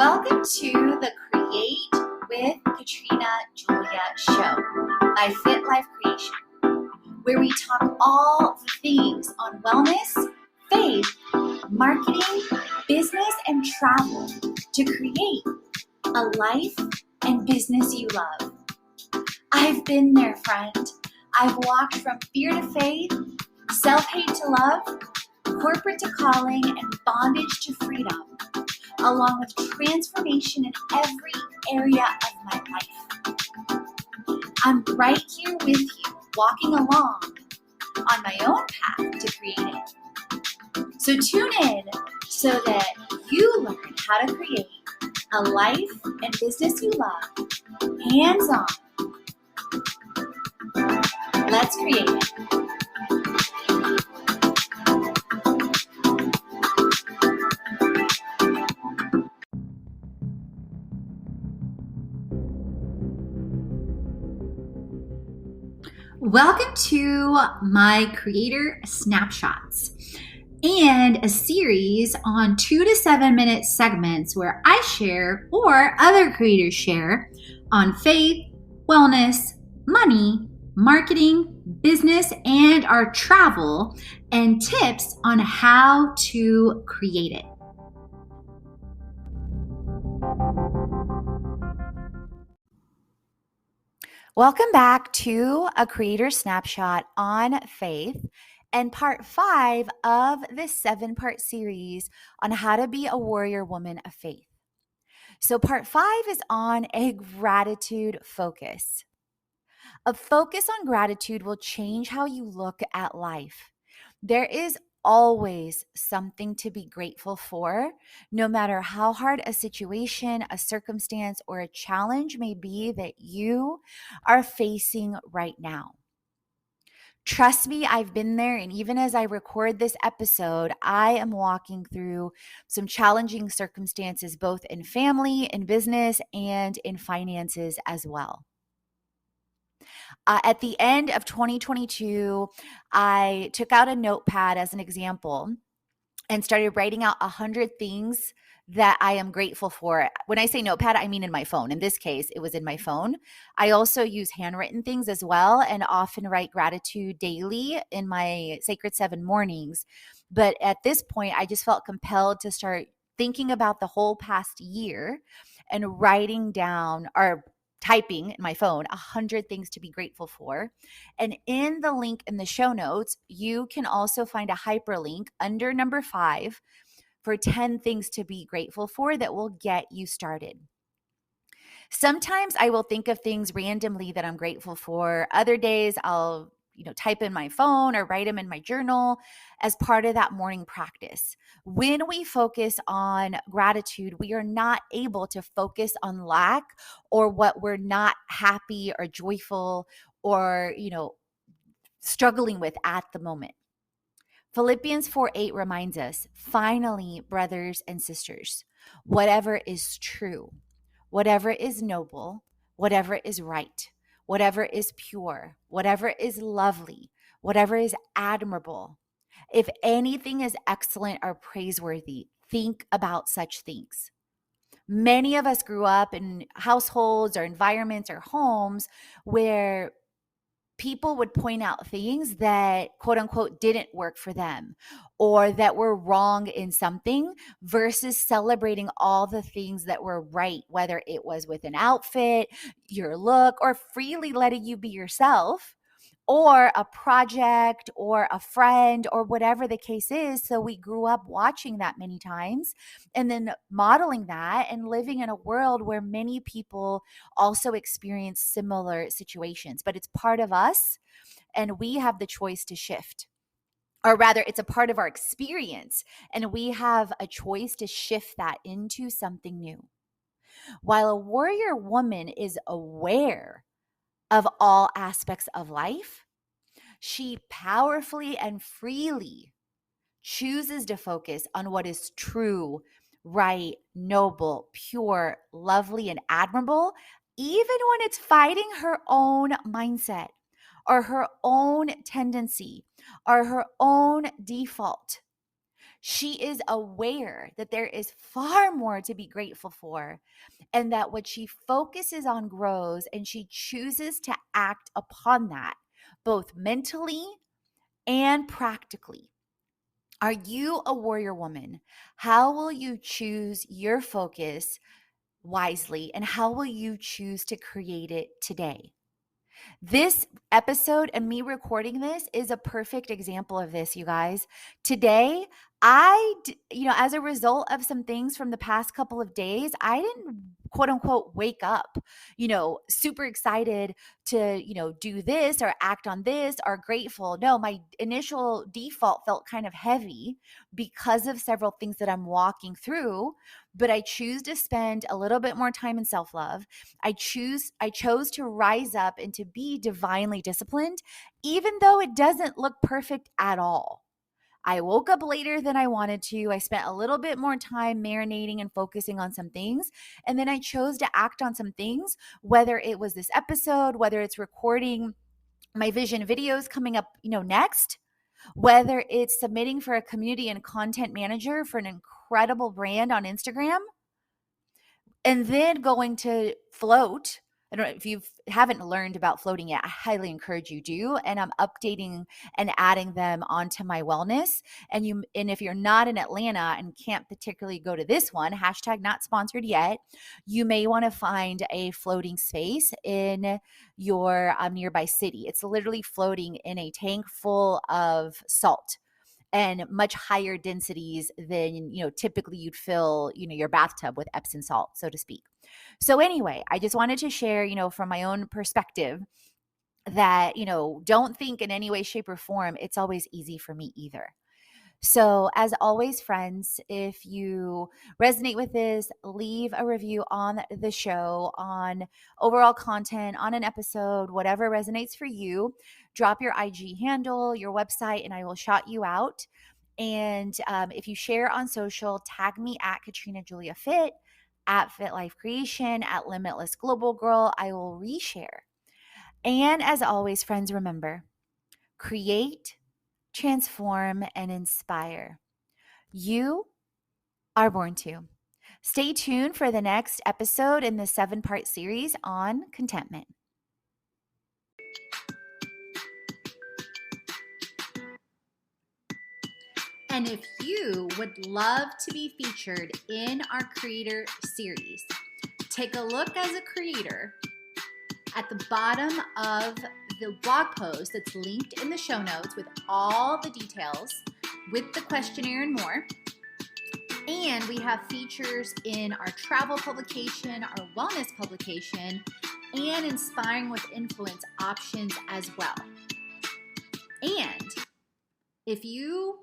Welcome to the Create with Katrina Julia show by Fit Life Creation, where we talk all the things on wellness, faith, marketing, business, and travel to create a life and business you love. I've been there, friend. I've walked from fear to faith, self-hate to love, corporate to calling, and bondage to freedom, along with transformation in every area of my life. I'm right here with you, walking along on my own path to creating. So tune in so that you learn how to create a life and business you love, hands-on. Let's create it. Welcome to my Creator Snapshots and a series on 2 to 7 minute segments where I share or other creators share on faith, wellness, money, marketing, business, and our travel and tips on how to create it. Welcome back to a Creator Snapshot on faith and part 5 of this 7-part series on how to be a warrior woman of faith. So part 5 is on a gratitude focus. A focus on gratitude will change how you look at life. There is always something to be grateful for, no matter how hard a situation, a circumstance, or a challenge may be that you are facing right now. Trust me, I've been there, and even as I record this episode, I am walking through some challenging circumstances, both in family, in business, and in finances as well. At the end of 2022, I took out a notepad as an example and started writing out 100 things that I am grateful for. When I say notepad, I mean in my phone. In this case, it was in my phone. I also use handwritten things as well and often write gratitude daily in my Sacred 7 mornings. But at this point, I just felt compelled to start thinking about the whole past year and writing down or typing in my phone 100 things to be grateful for. And in the link in the show notes, you can also find a hyperlink under number 5 for 10 things to be grateful for that will get you started. Sometimes I will think of things randomly that I'm grateful for. Other days I'll type in my phone or write them in my journal as part of that morning practice. When we focus on gratitude, we are not able to focus on lack or what we're not happy or joyful or, struggling with at the moment. Philippians 4:8 reminds us, finally, brothers and sisters, whatever is true, whatever is noble, whatever is right, whatever is pure, whatever is lovely, whatever is admirable, if anything is excellent or praiseworthy, think about such things. Many of us grew up in households or environments or homes where people would point out things that quote unquote didn't work for them or that were wrong in something versus celebrating all the things that were right, whether it was with an outfit, your look, or freely letting you be yourself, or a project or a friend or whatever the case is. So we grew up watching that many times and then modeling that and living in a world where many people also experience similar situations, but it's part of us and we have the choice to shift. Or rather, it's a part of our experience and we have a choice to shift that into something new. While a warrior woman is aware of all aspects of life, she powerfully and freely chooses to focus on what is true, right, noble, pure, lovely, and admirable, even when it's fighting her own mindset or her own tendency or her own default. She is aware that there is far more to be grateful for, and that what she focuses on grows, and she chooses to act upon that, both mentally and practically. Are you a warrior woman? How will you choose your focus wisely, and how will you choose to create it today? This episode and me recording this is a perfect example of this, you guys. Today, as a result of some things from the past couple of days, I didn't quote unquote wake up, super excited to, do this or act on this or grateful. No, my initial default felt kind of heavy because of several things that I'm walking through, but I choose to spend a little bit more time in self-love. I chose to rise up and to be divinely disciplined, even though it doesn't look perfect at all. I woke up later than I wanted to. I spent a little bit more time marinating and focusing on some things. And then I chose to act on some things, whether it was this episode, whether it's recording my vision videos coming up, next, whether it's submitting for a community and content manager for an incredible brand on Instagram, and then going to float. I don't know if you haven't learned about floating yet. I highly encourage you do. And I'm updating and adding them onto my wellness. And if you're not in Atlanta and can't particularly go to this one, hashtag not sponsored yet, you may want to find a floating space in your nearby city. It's literally floating in a tank full of salt and much higher densities than typically you'd fill your bathtub with Epsom salt, so to speak. So anyway, I just wanted to share from my own perspective that don't think in any way, shape, or form it's always easy for me either. So, as always, friends, if you resonate with this, leave a review on the show, on overall content, on an episode, whatever resonates for you. Drop your IG handle, your website, and I will shout you out. And if you share on social, tag me at Katrina Julia Fit, at Fit Life Creation, at Limitless Global Girl. I will reshare. And as always, friends, remember, create, transform, and inspire. You are born to. Stay tuned for the next episode in the 7-part series on contentment. And if you would love to be featured in our creator series, take a look as a creator at the bottom of the blog post that's linked in the show notes with all the details, with the questionnaire and more. And we have features in our travel publication, our wellness publication, and Inspiring with Influence options as well. And if you